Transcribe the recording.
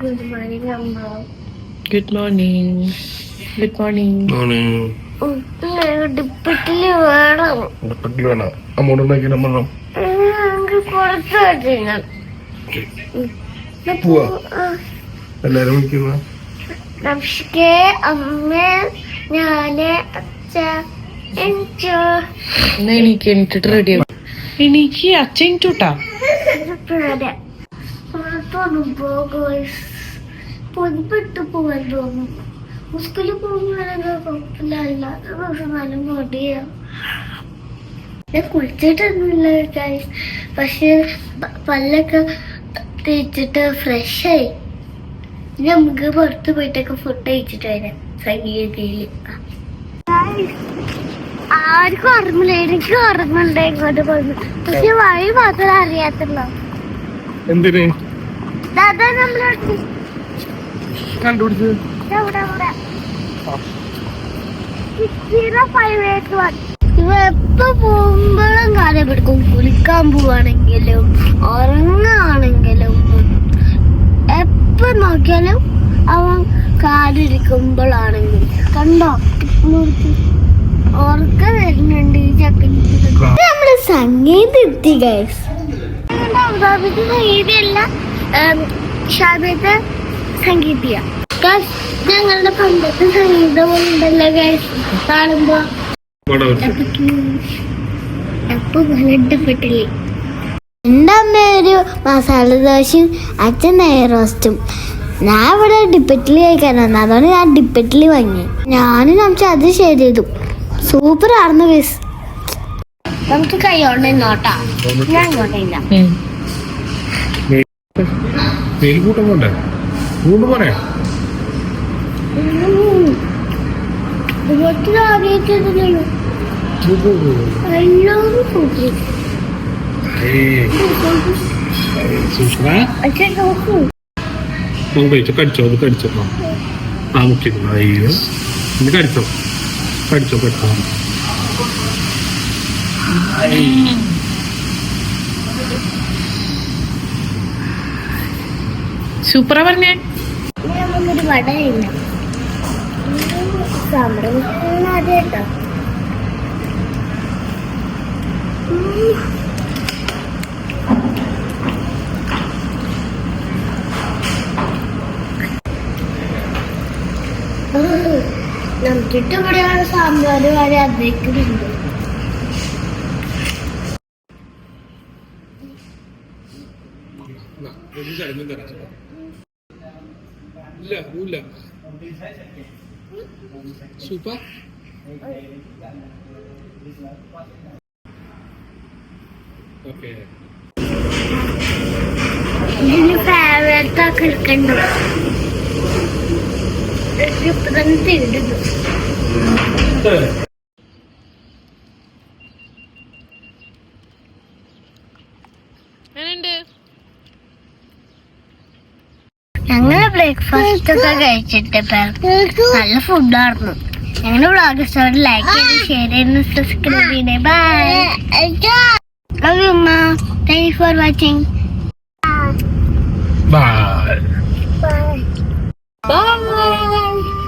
Good morning അമ്മ. Good morning. Good morning. ഡിപ്പറ്റില് വേണം. കുറച്ച് എല്ലാരും വിളിക്കുന്ന നംഷിക്ക് അമ്മ ഞാന് അച്ഛ എനിക്ക് എണീറ്റിട്ട് റെഡി ആവും. എനിക്ക് അച്ഛൻ ടൂട്ടാ പൊതിപ്പെട്ട് പോകാൻ തോന്നും. സ്കൂളിൽ പോകുമ്പോഴൊക്കെ കുഴപ്പമില്ല, അല്ലാത്ത ദിവസം നല്ല മടിയാ. ഞാൻ കുളിച്ചിട്ടൊന്നുമില്ല ഗൈസ്, പക്ഷെ പല്ലൊക്കെ തേച്ചിട്ട് ഫ്രഷായി. നമുക്ക് പുറത്ത് പോയിട്ടൊക്കെ ഫുഡ് കഴിച്ചിട്ട് വരാം സംഗീതയില്. ആർക്കും ഓർമ്മയില്ല, എനിക്ക് ഓർമ്മയുണ്ട് ഇങ്ങോട്ട് പോകുന്നു, പക്ഷെ വഴി മാത്രം അറിയാത്തുള്ളൂ. എന്തിന് ദാദാ നമ്മളോട് കണ്ടുപിടിച്ചത് ഇവ എപ്പോ പോകുമ്പോഴും കാര്യം പിടിക്കും. കുളിക്കാൻ പോവാണെങ്കിലും ഉറങ്ങാണെങ്കിലും എപ്പോ നോക്കിയാലും അവൻ കാലിരിക്കുമ്പോഴാണെങ്കിലും കണ്ടോ ഉറക്കം വരുന്നുണ്ട് ഈ ചക്കന്. നമ്മള് സംഗീതം എത്തി ഗൈസ്. സംഗീതല്ല, ഷാബിയത്തെ സംഗീതിയ. ഞങ്ങളുടെ പണ്ടത്തെ സംഗീതം ഉണ്ടല്ലോ ഗൈസ്, കാണുമ്പോ എപ്പോ ഇഷ്ടപ്പെട്ടില്ലേ. എൻ്റെ അമ്മ ഒരു മസാല ദോശയും അച്ഛൻ നെയ് റോസ്റ്റും. ഞാൻ ഇവിടെ ഡിപ്പറ്റിൽ കഴിക്കാൻ വന്നു, അതുകൊണ്ട് ഞാൻ ഡിപ്പറ്റിൽ വാങ്ങി. ഞാനും നമുക്ക് അത് ഷെയർ ചെയ്തു. സൂപ്പർ ആയിരുന്നു ഗൈസ്. നമുക്ക് കൈയോണ്ട് നോട്ടാ, ഞാൻ ഇങ്ങോട്ടില്ല. കടിച്ചോ അത് കടിച്ചോ ആ മുക്കിയിരുന്നു. അയ്യോ ഇത് കടിച്ചോ കടിച്ചോ കടിച്ചോ. സൂപ്പറാ പറഞ്ഞേ. നമുക്കൊരു വടയില്ല സമരം അതേട്ടോ. നമുക്കിട്ട് ഇവിടെയാണ് സാമ്പാർ വരെ അതേക്കുന്നുണ്ട്. സൂപ്പർ. ഇതിന് ഫേവറേറ്റ് ഒക്കെ എടുക്കണ്ടോ തിരിടുന്നു. ഞങ്ങള് ബ്രേക്ക്ഫാസ്റ്റ് ഒക്കെ കഴിച്ചിട്ട് നല്ല ഫുഡായിരുന്നു. ഞങ്ങളുടെ വ്ളോഗ് ഇഷ്ടപ്പെട്ട് ലൈക്ക് ചെയ്ത് ഷെയർ ചെയ്യുന്ന സബ്സ്ക്രൈബ് ചെയ്യണേ. ബൈ. ലവ് യു അമ്മ. Thank you for watching. Bye. By.